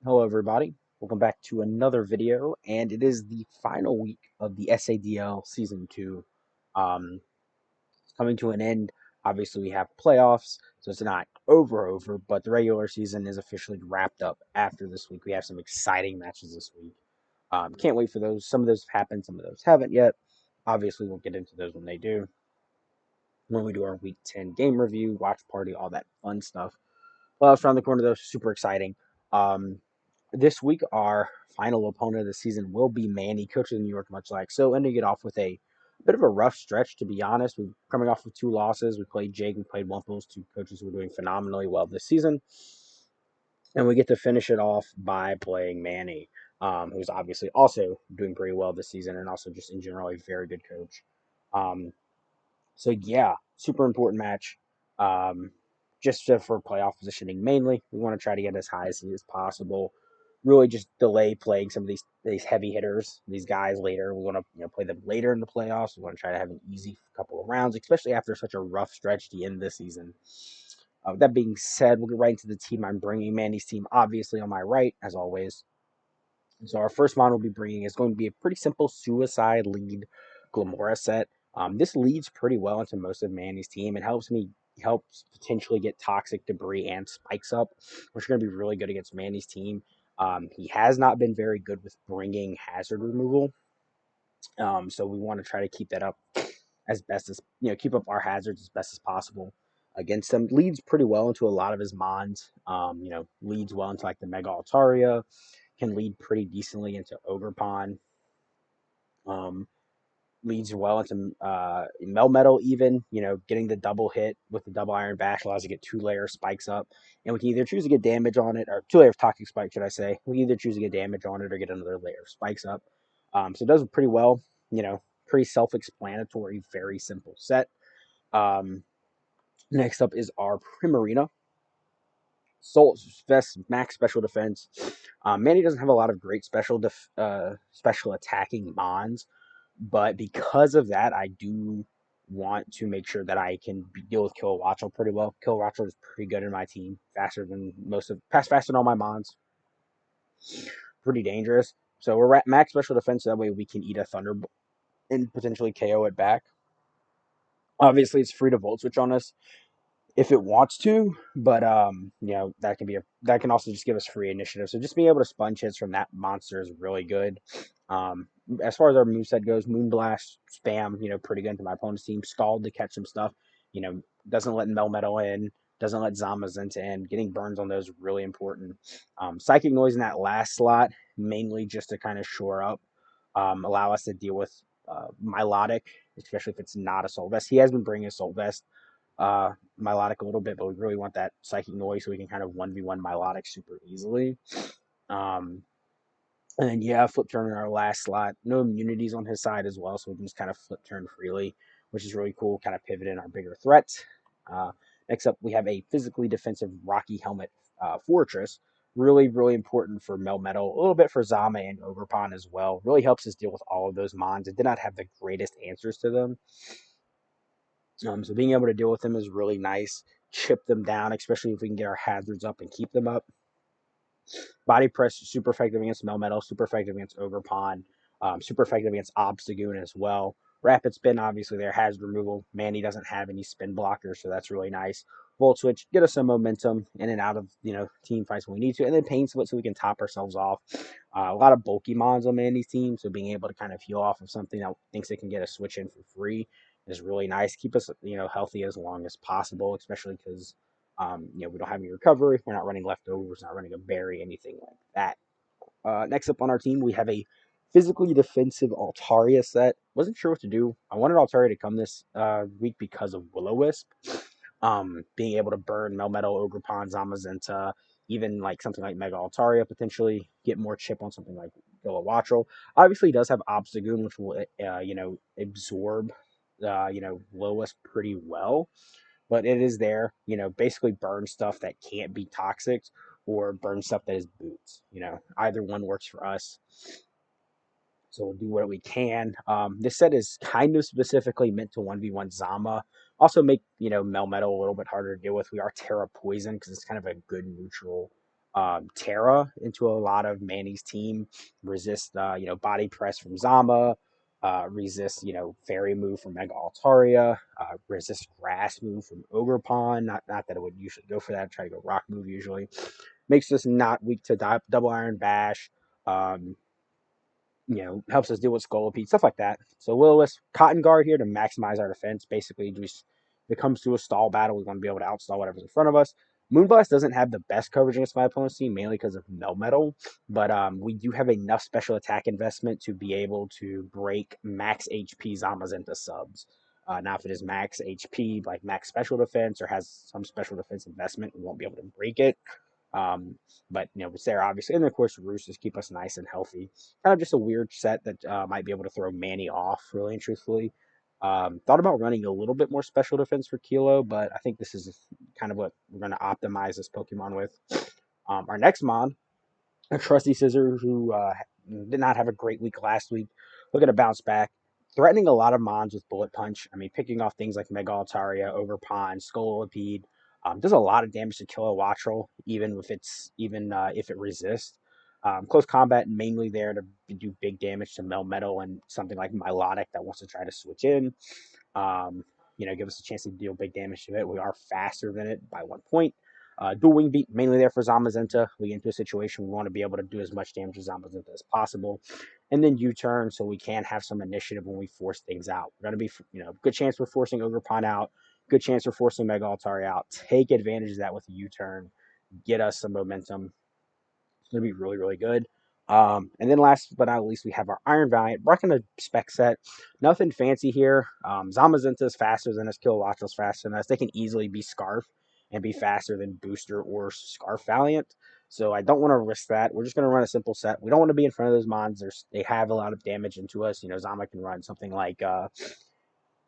Hello, everybody. Welcome back to another video, and it is the final week of the SADL Season 2. Coming to an end. Obviously, we have playoffs, so it's not over, but the regular season is officially wrapped up after this week. We have some exciting matches this week. Can't wait for those. Some of those have happened, some of those haven't yet. Obviously, we'll get into those when they do. When we do our Week 10 game review, watch party, all that fun stuff. Playoffs around the corner, though, super exciting. Um, this week, our final opponent of the season will be Manny, coach of the New York Munchlax. So ending it off with a bit of a rough stretch, to be honest. We're coming off of two losses. We played Jake, we played Wumples, two coaches who are doing phenomenally well this season. And we get to finish it off by playing Manny, who's obviously also doing pretty well this season and also just in general a very good coach. Um, so yeah, super important match. Um, just for playoff positioning mainly, we want to try to get as high as possible. Really, just delay playing some of these heavy hitters, these guys later. We want to play them later in the playoffs. We want to try to have an easy couple of rounds, especially after such a rough stretch to end this season. With that being said, we'll get right into the team I'm bringing. Manny's team, obviously on my right, as always. So our first mod we'll be bringing is going to be a pretty simple suicide lead Glamora set. This leads pretty well into most of Manny's team. It helps potentially get toxic debris and spikes up, which are going to be really good against Manny's team. He has not been very good with bringing hazard removal, so we want to try to keep that up as best as keep up our hazards as best as possible against them. Leads pretty well into a lot of his mons. Leads well into like the Mega Altaria, can lead pretty decently into Ogre Um, Leads well into Melmetal even, getting the double hit with the double iron bash allows you to get two-layer spikes up. And we can either choose to get damage on it, or two-layer toxic spike, should I say. We can either choose to get damage on it or get another layer of spikes up. So it does pretty well, pretty self-explanatory, very simple set. Next up is our Primarina. Soul Vest Max Special Defense. Manny doesn't have a lot of great special attacking mons, but because of that, I do want to make sure that I can deal with Kill Watchel pretty well. Kill Watchel is pretty good in my team, faster than faster than all my mons. Pretty dangerous. So we're at max special defense, so that way we can eat a Thunder and potentially KO it back. Obviously, it's free to Volt Switch on us if it wants to, but that can also just give us free initiative. So just being able to sponge hits from that monster is really good. Um, as far as our moveset goes, Moonblast, spam, pretty good into my opponent's team. Scald to catch some stuff, doesn't let Melmetal in, doesn't let Zamazenta in. Getting burns on those is really important. Psychic Noise in that last slot, mainly just to kind of shore up, allow us to deal with Milotic, especially if it's not Assault Vest. He has been bringing Assault Vest Milotic a little bit, but we really want that Psychic Noise so we can kind of 1v1 Milotic super easily. Um, and then, flip turn in our last slot. No immunities on his side as well, so we can just kind of flip turn freely, which is really cool. Kind of pivot in our bigger threats. Next up, we have a physically defensive Rocky Helmet Fortress. Really, really important for Melmetal, a little bit for Zama and Ogerpon as well. Really helps us deal with all of those mons. It did not have the greatest answers to them. So being able to deal with them is really nice. Chip them down, especially if we can get our hazards up and keep them up. Body press super effective against Melmetal, super effective against Ogerpon, super effective against Obstagoon as well. Rapid spin, obviously, their hazard removal. Manny doesn't have any spin blockers, so that's really nice. Volt switch, get us some momentum in and out of team fights when we need to, and then pain split so we can top ourselves off. A lot of bulky mons on Manny's team, so being able to kind of heal off of something that thinks it can get a switch in for free is really nice. Keep us healthy as long as possible, especially because we don't have any recovery. We're not running leftovers, not running a berry, anything like that. Next up on our team, we have a physically defensive Altaria set. Wasn't sure what to do. I wanted Altaria to come this week because of Will-O-Wisp. Being able to burn Melmetal, Ogerpon, Zamazenta, even like something like Mega Altaria, potentially get more chip on something like Kilowattrel. Obviously, he does have Obstagoon, which will, absorb, Will-O-Wisp pretty well, but it is there, basically burn stuff that can't be toxic or burn stuff that is boots. Either one works for us. So we'll do what we can. This set is kind of specifically meant to 1v1 Zama. Also make, Melmetal a little bit harder to deal with. We are Terra Poison because it's kind of a good neutral Terra into a lot of Manny's team, resist body press from Zama, resist fairy move from Mega Altaria, resist grass move from Ogerpon. Not that it would usually go for that. Try to go rock move usually. Makes us not weak to double iron bash. Um, helps us deal with Scolipede, stuff like that. So Will-O-Wisp, Cotton Guard here to maximize our defense. Basically, just if it comes to a stall battle, we want to be able to outstall whatever's in front of us. Moonblast doesn't have the best coverage against my opponent's team, mainly because of Melmetal, but we do have enough special attack investment to be able to break max HP Zamas into subs. Now, if it is max HP, like max special defense, or has some special defense investment, we won't be able to break it. Um, but it's there obviously, and then of course Roosters keep us nice and healthy. Kind of just a weird set that might be able to throw Manny off, really and truthfully. Thought about running a little bit more special defense for Kilo, but I think this is kind of what we're going to optimize this Pokemon with. Our next Mon, a trusty Scissor, who did not have a great week last week, looking to bounce back. Threatening a lot of Mons with Bullet Punch. I mean, picking off things like Mega Altaria, Overpond, Scolipede, does a lot of damage to Kilowattrel, even if it resists. Close combat mainly there to do big damage to Melmetal and something like Milotic that wants to try to switch in. Um, give us a chance to deal big damage to it. We are faster than it by 1 point. Dual Wing Beat mainly there for Zamazenta. We get into a situation we want to be able to do as much damage to Zamazenta as possible, and then U-turn so we can have some initiative when we force things out. We're going to be, good chance we're forcing Ogerpon out. Good chance we're forcing Mega Altaria out. Take advantage of that with a U-turn. Get us some momentum. It's going to be really, really good. And then last but not least, we have our Iron Valiant. Rocking a spec set. Nothing fancy here. Zamazenta is faster than us. Kilowattrel's faster than us. They can easily be Scarf and be faster than Booster or Scarf Valiant. So I don't want to risk that. We're just going to run a simple set. We don't want to be in front of those mons. They have a lot of damage into us. Zama can run something like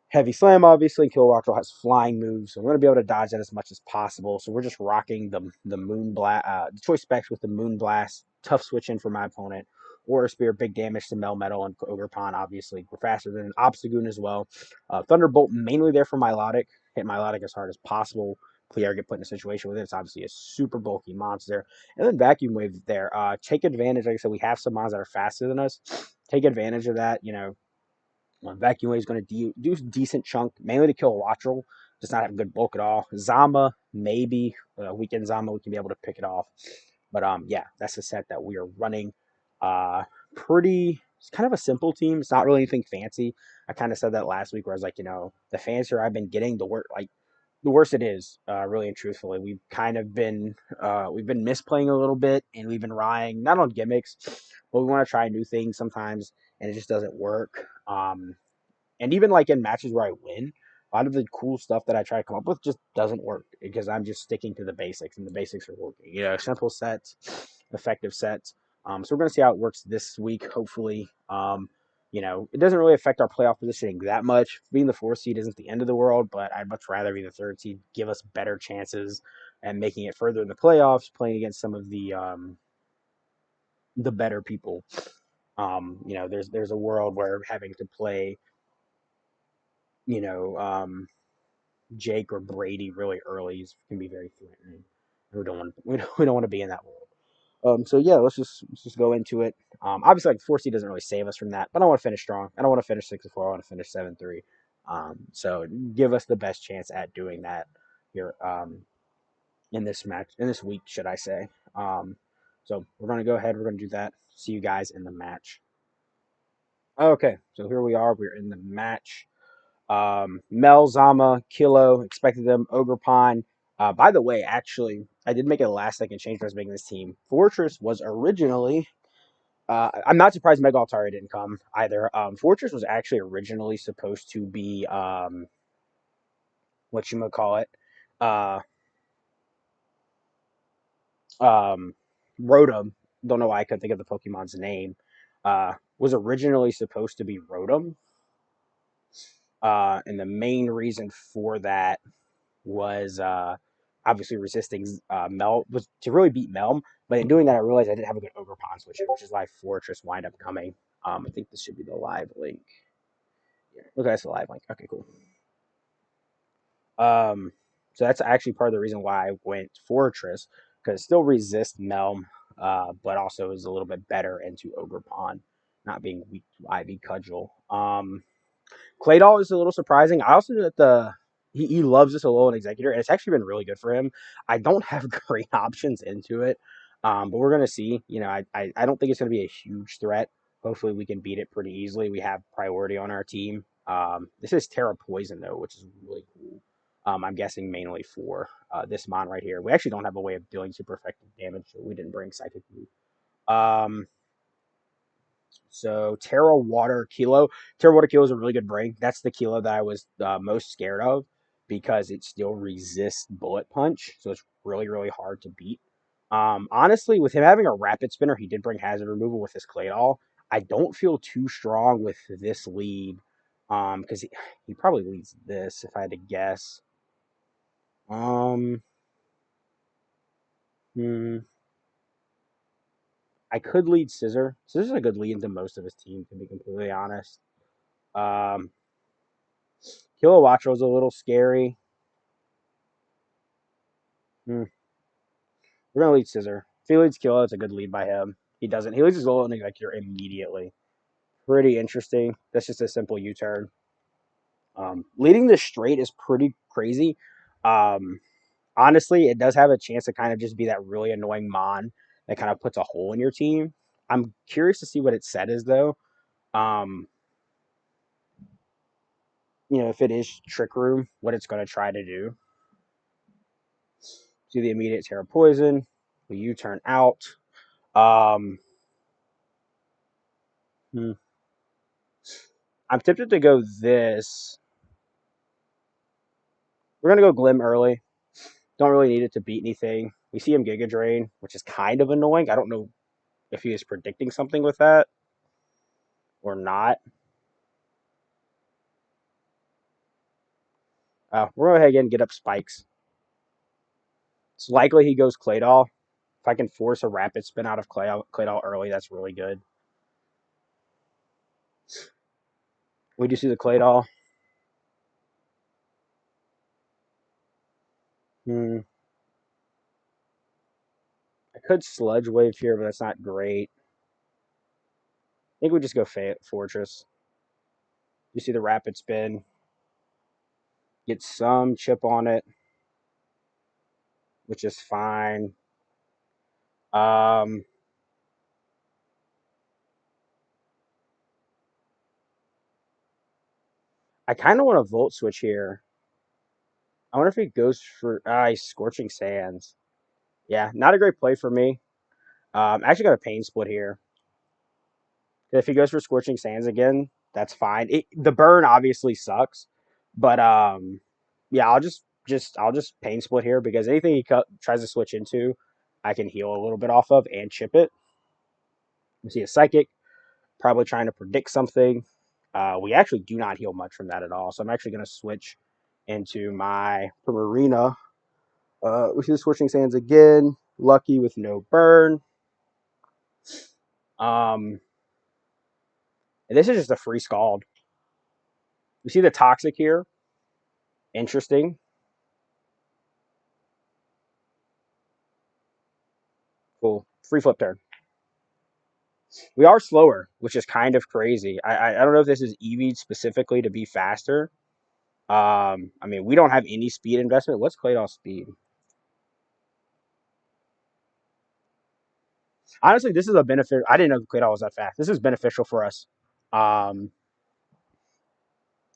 Heavy Slam, obviously. Kilowattrel has flying moves, so we're going to be able to dodge that as much as possible. So we're just rocking the Moon Blast, the choice specs with the Moon Blast, tough switch in for my opponent. Aura Spear, big damage to Melmetal and Ogerpon, obviously. We're faster than Obstagoon as well. Thunderbolt, mainly there for Milotic. Hit Milotic as hard as possible. If we ever get put in a situation with it, it's obviously a super bulky monster. And then Vacuum Wave there. Take advantage, like I said, we have some mons that are faster than us. Take advantage of that, Vacuum Wave is going to do a decent chunk, mainly to kill Wattrel. Does not have good bulk at all. Zama, maybe. Weekend Zama, we can be able to pick it off. But yeah, that's the set that we are running. It's kind of a simple team. It's not really anything fancy. I kind of said that last week where I was like, the fancier I've been getting, the worse it is, really and truthfully. We've been misplaying a little bit, and we've been relying not on gimmicks, but we want to try new things sometimes, and it just doesn't work. And even like in matches where I win, a lot of the cool stuff that I try to come up with just doesn't work because I'm just sticking to the basics, and the basics are working. Simple sets, effective sets. So we're gonna see how it works this week. Hopefully, it doesn't really affect our playoff positioning that much. Being the 4th seed isn't the end of the world, but I'd much rather be the 3rd seed, give us better chances and making it further in the playoffs, playing against some of the better people. There's a world where having to play, you know, Jake or Brady really early can be very threatening. We don't want to be in that world. So yeah, let's just go into it. Obviously, like 4C doesn't really save us from that, but I want to finish strong. I don't want to finish 6-4. I want to finish 7-3. So give us the best chance at doing that here in this match, in this week, should I say? So we're gonna go ahead. We're gonna do that. See you guys in the match. Okay, so here we are. We're in the match. Mel, Zama, Kilo, expected them, Ogerpon. By the way, actually, I did make a last second change when I was making this team. Fortress was originally. I'm not surprised Mega Altaria didn't come either. Fortress was actually originally supposed to be what you might call it, uh, um, Rotom. Don't know why I couldn't think of the Pokemon's name. Was originally supposed to be Rotom. And the main reason for that was obviously resisting Mel was to really beat Melm. But in doing that, I realized I didn't have a good Ogerpon switch, which is why Fortress wind up coming. I think this should be the live link. Yeah. Okay, that's the live link. Okay, cool. Um, so that's actually part of the reason why I went Fortress, because still resist Melm, but also is a little bit better into Ogre Pawn, not being weak to Ivy Cudgel. Claydol is a little surprising. I also knew that he loves this Alolan Executor, and it's actually been really good for him. I don't have great options into it, but we're gonna see. You know, I don't think it's gonna be a huge threat. Hopefully, we can beat it pretty easily. We have priority on our team. This is Terra Poison though, which is really cool. I'm guessing mainly for this mon right here. We actually don't have a way of dealing super effective damage, so we didn't bring Psychic Move. So Terra Water Kilo. Terra Water Kilo is a really good bring. That's the Kilo that I was most scared of because it still resists Bullet Punch. So it's really, really hard to beat. Honestly, with him having a Rapid Spinner, he did bring Hazard Removal with his Claydol. I don't feel too strong with this lead because he probably leads this if I had to guess. Um, hmm, I could lead Scissor. Scissor's a good lead into most of his team, to be completely honest. Um, Kilowattro's a little scary. Hmm. We're gonna lead Scissor. If he leads Kilo, it's a good lead by him. He doesn't. He leads his Alolan Executor immediately. Pretty interesting. That's just a simple U-turn. Leading this straight is pretty crazy. Um, Honestly, it does have a chance to kind of just be that really annoying Mon that kind of puts a hole in your team. I'm curious to see what its set is though. Um, if it is Trick Room, what it's going to try to do. Do the immediate Terra Poison. We U-turn out. Um, hmm. I'm tempted to go this. We're going to go Glim early. Don't really need it to beat anything. We see him Giga Drain, which is kind of annoying. I don't know if he is predicting something with that or not. We're going to go ahead and get up Spikes. It's likely he goes Claydol. If I can force a Rapid Spin out of Claydol early, that's really good. We do see the Claydol. I could Sludge Wave here, but that's not great. I think we just go Fortress. You see the Rapid Spin. Get some chip on it, which is fine. Um, I kind of want to Volt Switch here. I wonder if he goes for he's Scorching Sands. Yeah, not a great play for me. Actually got a Pain Split here. If he goes for Scorching Sands again, that's fine. The burn obviously sucks, but yeah, I'll just Pain Split here because anything he tries to switch into, I can heal a little bit off of and chip it. We see a Psychic, probably trying to predict something. We actually do not heal much from that at all, so I'm actually going to switch into my Primarina. We see the Scorching Sands again. Lucky with no burn. And this is just a free Scald. We see the Toxic here. Interesting. Cool. Free flip turn. We are slower, which is kind of crazy. I don't know if this is EV'd specifically to be faster. I mean, we don't have any speed investment. What's Claydol's speed? Honestly, this is a benefit. I didn't know Claydol was that fast. This is beneficial for us. Um,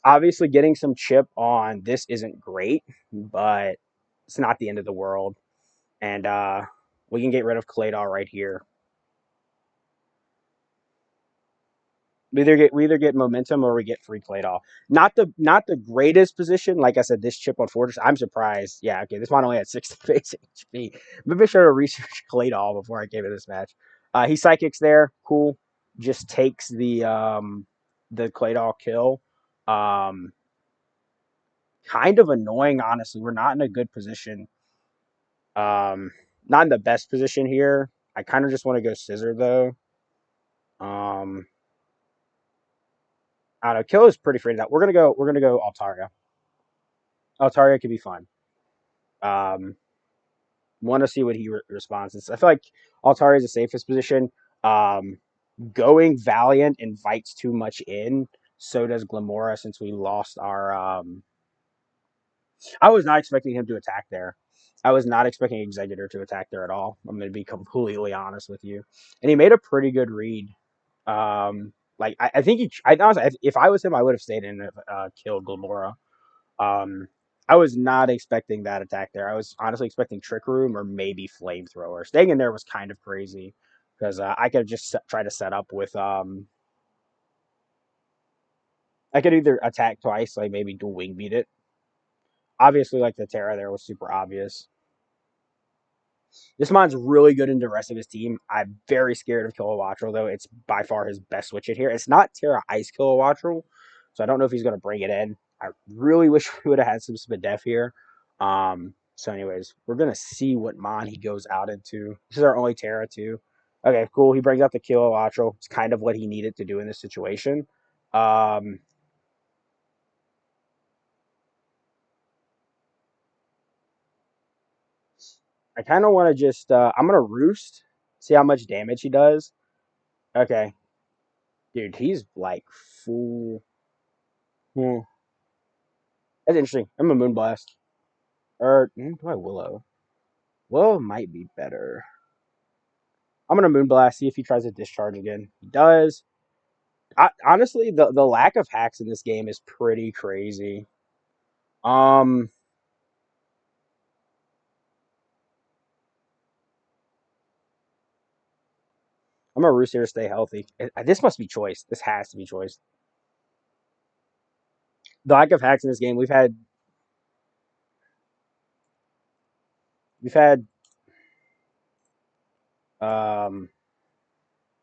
Obviously, getting some chip on this isn't great, but it's not the end of the world. And we can get rid of Claydol right here. We either get momentum or we get free Claydol. Not the greatest position. Like I said, this chip on Fortress, I'm surprised. Yeah, okay, this one only had 60 base HP. Maybe I should have researched Claydol before I gave it this match. He Psychics there, cool. Just takes the Claydol kill. Um, Kind of annoying, honestly. We're not in a good position. Um, Not in the best position here. I kind of just want to go Scissor though. Um, I don't know. Kill is pretty free to that. We're gonna go Altaria. Altaria could be fun. Um, Want to see what he responds. I feel like Altari is the safest position. Um, Going Valiant invites too much in. So does Glamora since we lost our. I was not expecting him to attack there. I was not expecting Executor to attack there at all. I'm going to be completely honest with you. And he made a pretty good read. I think I honestly, if I was him, I would have stayed in and killed Glamora. Um, I was not expecting that attack there. I was honestly expecting Trick Room or maybe Flamethrower. Staying in there was kind of crazy because I could just try to set up with. I could either attack twice, like maybe dual wing beat it. Obviously, like the Terra there was super obvious. This mon's really good in the rest of his team. I'm very scared of Kilowattrel, though. It's by far his best switch hit here. It's not Terra Ice Kilowattrel, so I don't know if he's going to bring it in. I really wish we would have had some Spadef here. So, anyways, we're going to see what mon he goes out into. This is our only Terra, too. Okay, cool. He brings out the Kilowattrel. It's kind of what he needed to do in this situation. Um, I kind of want to just, I'm going to Roost, see how much damage he does. Okay. Dude, he's like full. Hmm. That's interesting. I'm a Moonblast. Or, do I Willow? Willow might be better. I'm going to Moonblast, see if he tries to discharge again. He does. Honestly, the lack of hacks in this game is pretty crazy. Um, I'm a Roost here to stay healthy. This must be choice. This has to be choice. The lack of hacks in this game, we've had um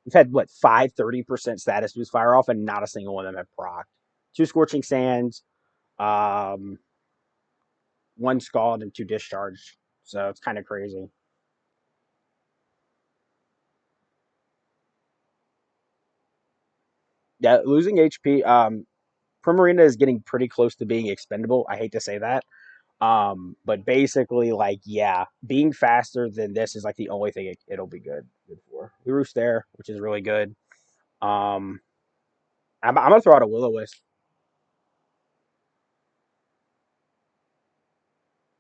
we've had what 5 30% status boost fire off, and not a single one of them have proc. Two Scorching Sands, um, one Scald, and two Discharge. So it's kind of crazy. Yeah, losing HP. Primarina is getting pretty close to being expendable. I hate to say that. But basically, like, yeah, being faster than this is like the only thing it'll be good for. We roost there, which is really good. Um, I'm gonna throw out a Will-O-Wisp.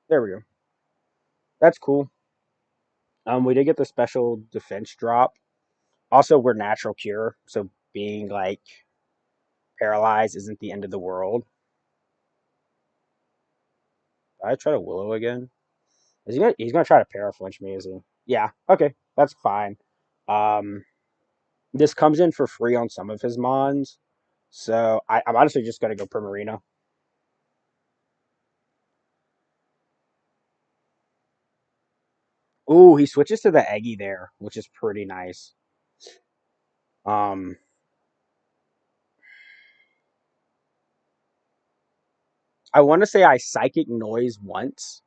There we go. That's cool. We did get the special defense drop. Also, we're natural cure, so being like paralyzed isn't the end of the world. I try to Willow again. He's gonna try to paraflinch me, is he? Yeah. Okay, that's fine. Um, this comes in for free on some of his mons, so I'm honestly just gonna go Primarina. Ooh, he switches to the Eggy there, which is pretty nice. Um, I want to say I Psychic Noise once.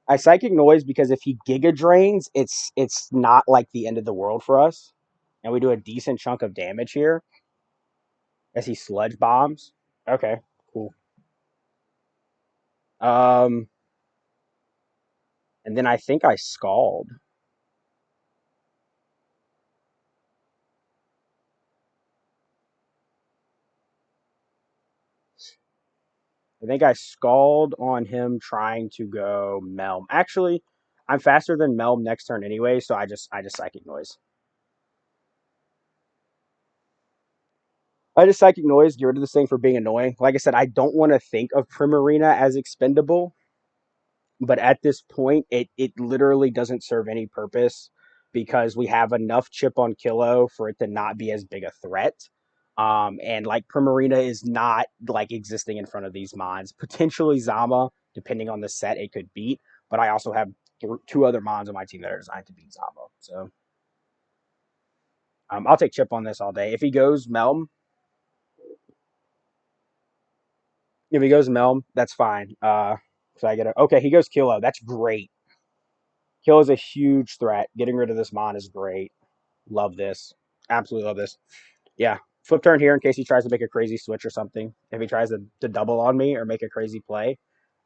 I Psychic Noise because if he Giga Drains, it's not like the end of the world for us, and we do a decent chunk of damage here as he Sludge Bombs. Okay, cool. Um, and then I think I Scald. I think I Scald on him trying to go Melm. Actually, I'm faster than Melm next turn anyway, so I just Psychic Noise. I just Psychic Noise, get rid of this thing for being annoying. Like I said, I don't want to think of Primarina as expendable, but at this point, it literally doesn't serve any purpose because we have enough chip on Kilo for it to not be as big a threat. And like Primarina is not like existing in front of these mons. Potentially Zama, depending on the set, it could beat. But I also have two other mons on my team that are designed to beat Zama. So I'll take chip on this all day. If he goes Melm, that's fine. So I get a okay. He goes Kilo. That's great. Kilo is a huge threat. Getting rid of this mon is great. Love this. Absolutely love this. Yeah. Flip turn here in case he tries to make a crazy switch or something. If he tries to double on me or make a crazy play.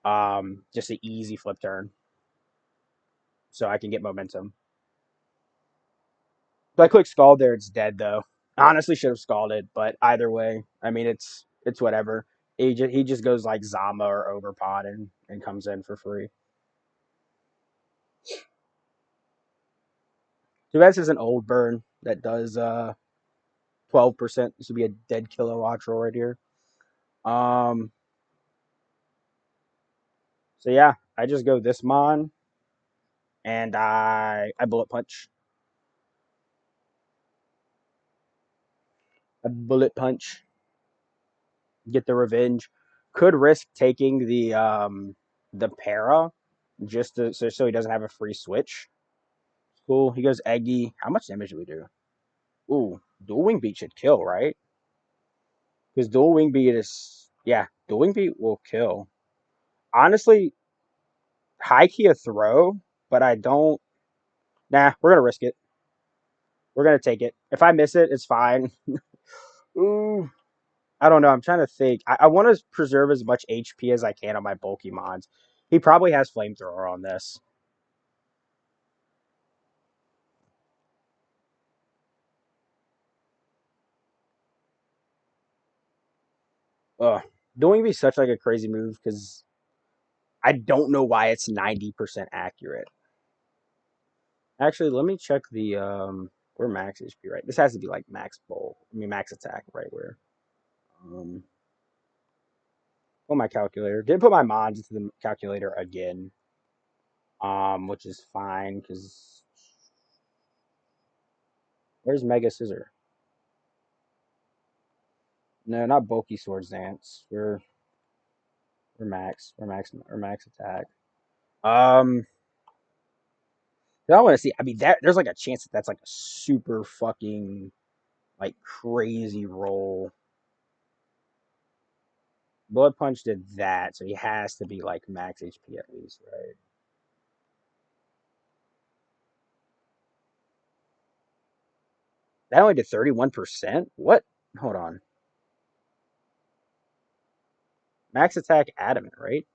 Just an easy flip turn, so I can get momentum. If I click Scald there, it's dead though. Honestly, should have scalded, but either way, I mean it's whatever. He just goes like Zama or Overpod and comes in for free. Too bad this is an old burn that does 12%. This would be a dead kilo Wattrel right here. Um so yeah, I just go this mon and I bullet punch. I bullet punch, get the revenge. Could risk taking the para just so he doesn't have a free switch. Cool. He goes Eggy. How much damage do we do? Ooh, dual wing beat should kill, right? Because dual wing beat is dual wing beat will kill. Honestly, high key a throw, but I don't. Nah, we're gonna risk it. We're gonna take it. If I miss it, it's fine. Ooh, I don't know. I'm trying to think. I want to preserve as much HP as I can on my bulky mons. He probably has flamethrower on this. Ugh, dual be such like a crazy move because I don't know why it's 90% accurate. Actually, let me check the where max HP, right? This has to be like max bowl. I mean max attack, right? Where um oh, my calculator. Didn't put my mods into the calculator again. Which is fine because where's Mega Scissor? No, not bulky swords dance. We're max attack. Um I want to see. I mean, there's like a chance that that's like a super fucking like crazy roll. Blood Punch did that, so he has to be like max HP at least, right? That only did 31%? What? Hold on. Max attack adamant, right?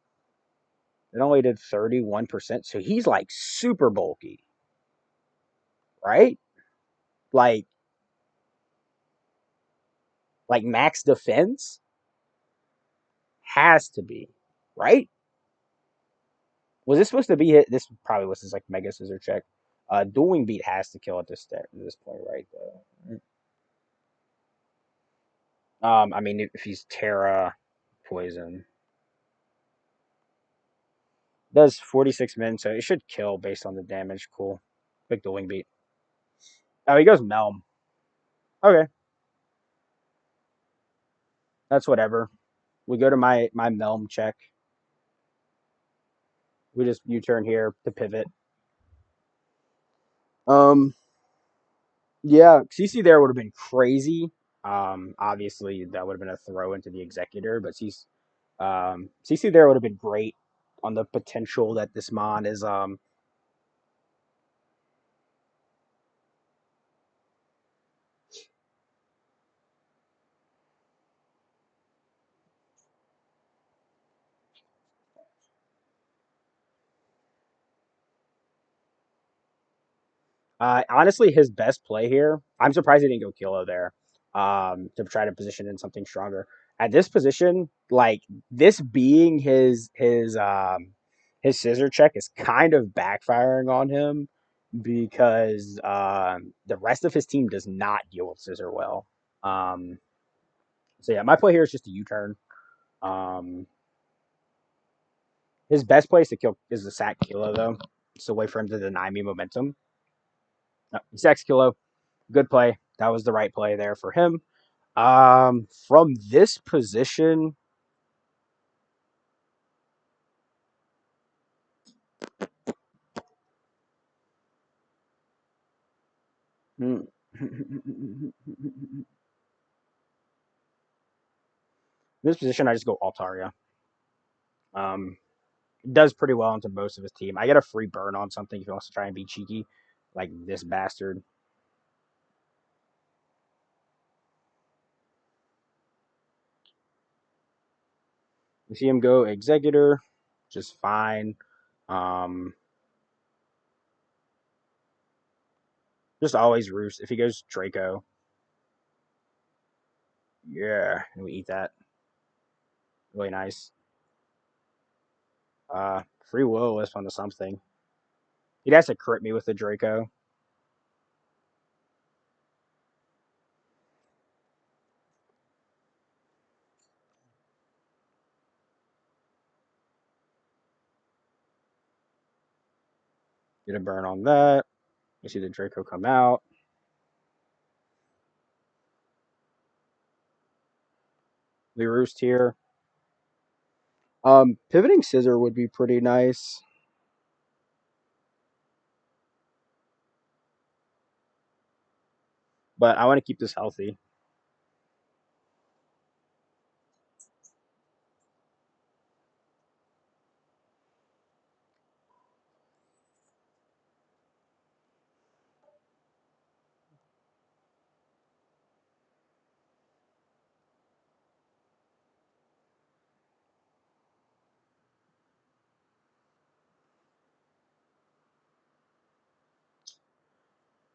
It only did 31%. So he's like super bulky, right? Like max defense has to be, right? Was this supposed to be hit? This probably was his like mega scissor check. Dueling beat has to kill at this point, right? I mean, if he's Terra poison, does 46 min, so it should kill based on the damage. Cool. Quick dueling beat. Oh, he goes Melm. Okay, that's whatever. We go to my Melm check. We just U-turn here to pivot. Um, yeah, CC there would have been crazy. Obviously that would have been a throw into the executor, but CC there would have been great on the potential that this mon is honestly his best play here. I'm surprised he didn't go Kilo there. To try to position in something stronger. At this position, like this being his scissor check is kind of backfiring on him because the rest of his team does not deal with scissor well. Um, so yeah, my play here is just a U-turn. Um, his best place to kill is the sack Kilo though. It's a way for him to deny me momentum. No, he sacks Kilo. Good play. That was the right play there for him. From this position, this position, I just go Altaria. Um, does pretty well into most of his team. I get a free burn on something if he wants to try and be cheeky, like this bastard. You see him go Executor. just fine. Um, just always roost. If he goes Draco, yeah, and we eat that. Really nice. Free will is onto something. He'd have to crit me with the Draco. Get a burn on that. You see the Draco come out. We roost here. Pivoting scissor would be pretty nice, but I want to keep this healthy.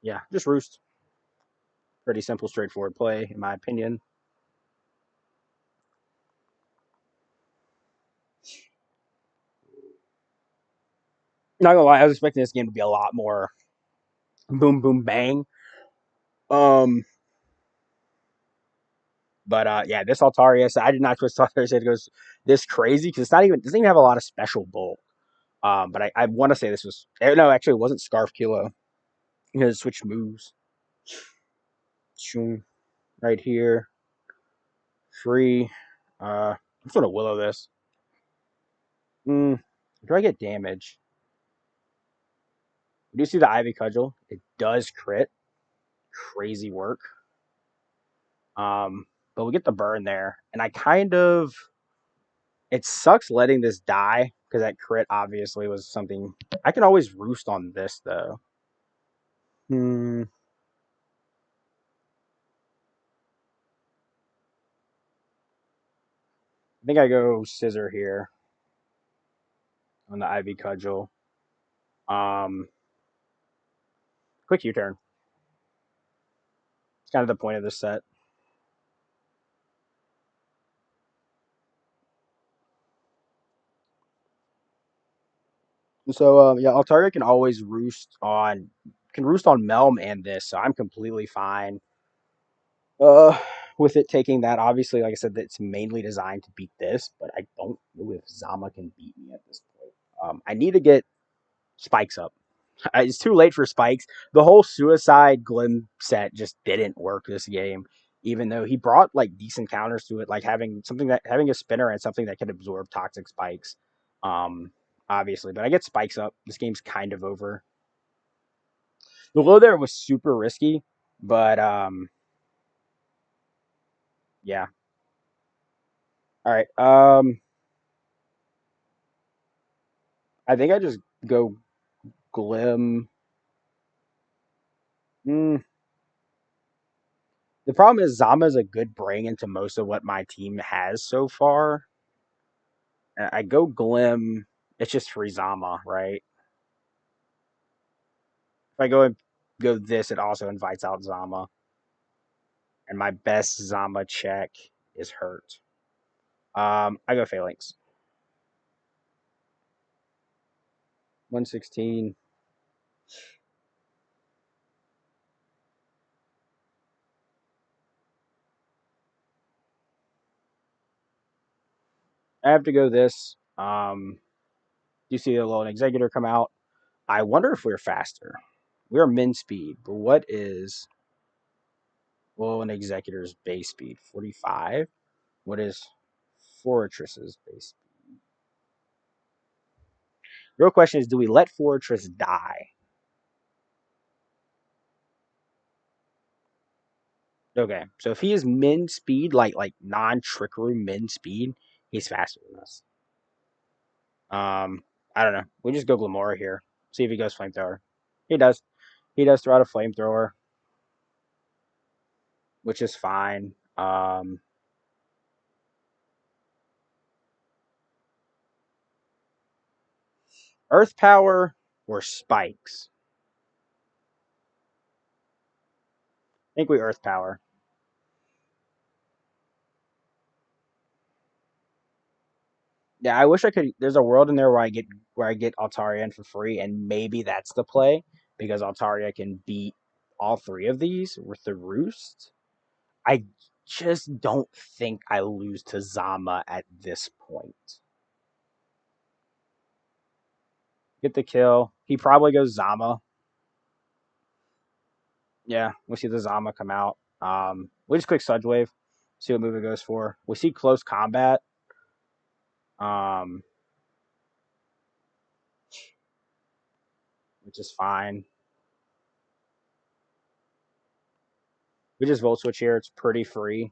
Yeah, just roost. Pretty simple, straightforward play, in my opinion. Not gonna lie, I was expecting this game to be a lot more boom, boom, bang. Um, but yeah, this Altarius, I did not expect Altarius to go this crazy because it's not even doesn't even have a lot of special bulk. But I want to say this was no, actually, it wasn't Scarf Kilo. You know, switch moves. Right here, free. I'm sort of willow this. Do I get damage? You do see the Ivy Cudgel. It does crit. Crazy work. But we get the burn there, and I kind of it sucks letting this die because that crit obviously was something I can always roost on this though. Hmm. I think I go scissor here on the Ivy Cudgel. Um, quick U-turn. It's kind of the point of this set. And so yeah, Altaria can roost on Melm and this, so I'm completely fine uh with it taking that. Obviously, like I said, it's mainly designed to beat this, but I don't know if Zama can beat me at this point. I need to get spikes up. It's too late for spikes. The whole suicide Glim set just didn't work this game, even though he brought like decent counters to it, like having a spinner and something that could absorb toxic spikes. Um, Obviously, but I get spikes up. This game's kind of over. The low there was super risky, but yeah. All right. I think I just go Glim. Mm. The problem is Zama's a good bring into most of what my team has so far. I go Glim. It's just free Zama, right? If I go this, it also invites out Zama, and my best Zama check is hurt. I go Phalanx. 116. I have to go this. You see the lone executor come out. I wonder if we're faster. We're min speed, but what is an executor's base speed? 45. What is Fortress's base? Real question is, do we let Fortress die? Okay, so if he is min speed, like non trick room min speed, he's faster than us. I don't know. We just go Glamora here. See if he goes flamethrower. He does. He does throw out a flamethrower, which is fine. Earth Power or Spikes? I think we Earth Power. Yeah, I wish I could. There's a world in there where I get Altaria in for free, and maybe that's the play because Altaria can beat all three of these with the Roost. I just don't think I lose to Zama at this point. Get the kill. He probably goes Zama. Yeah, we see the Zama come out. We just click Sludge Wave, see what move it goes for. We see close combat. Um, which is fine. We just Volt Switch here. It's pretty free.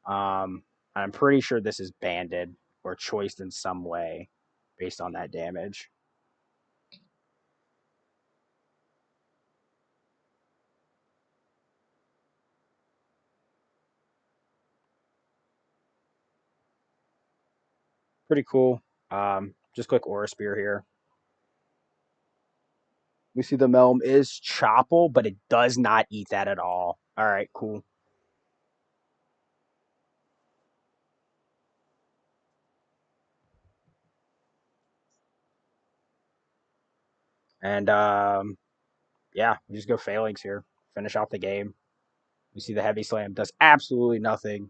I'm pretty sure this is banded or choiced in some way based on that damage. Pretty cool. Just click Aura Spear here. We see the Melm is Chopple, but it does not eat that at all. All right, cool. And yeah, we just go Phalanx here. Finish off the game. We see the Heavy Slam does absolutely nothing.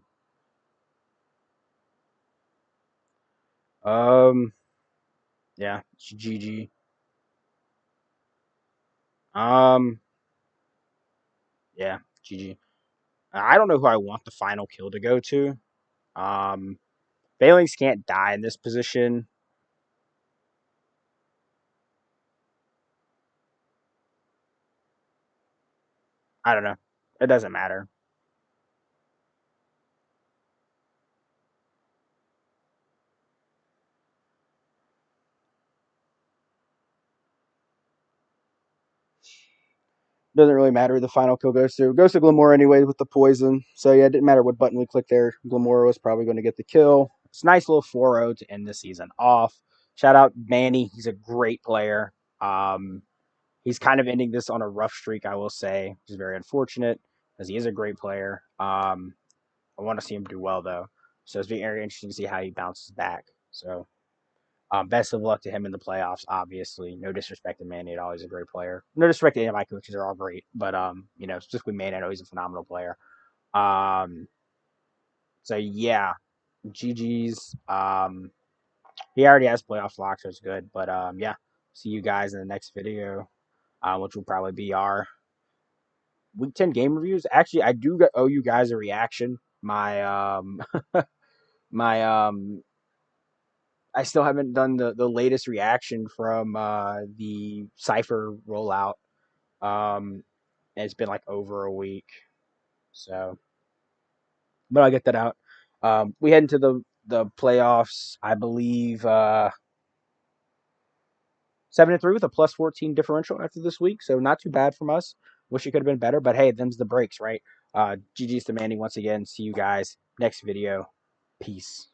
Um, yeah, GG. Um, yeah, GG. I don't know who I want the final kill to go to. Um, Phalanx can't die in this position. I don't know. It doesn't matter. Doesn't really matter who the final kill goes to. It goes to Glamora anyway with the poison. So yeah, it didn't matter what button we clicked there. Glamora was probably going to get the kill. It's a nice little 4-0 to end the season off. Shout out Manny. He's a great player. He's kind of ending this on a rough streak, I will say, which is very unfortunate because he is a great player. I want to see him do well though. So it's very interesting to see how he bounces back. So best of luck to him in the playoffs. Obviously, no disrespect to Manny at all. He's a great player. No disrespect to any of my coaches; they're all great. But you know, specifically Manny, I know he's a phenomenal player. Um, so yeah, GG's. He already has playoff lock, so it's good. But yeah, see you guys in the next video, which will probably be our week 10 game reviews. Actually, I do owe you guys a reaction. My my I still haven't done the latest reaction from the Cypher rollout. It's been like over a week, so but I'll get that out. We head into the playoffs, I believe. 7-3 with a plus 14 differential after this week, so not too bad from us. Wish it could have been better, but hey, them's the breaks, right? GG's to Manny once again. See you guys next video. Peace.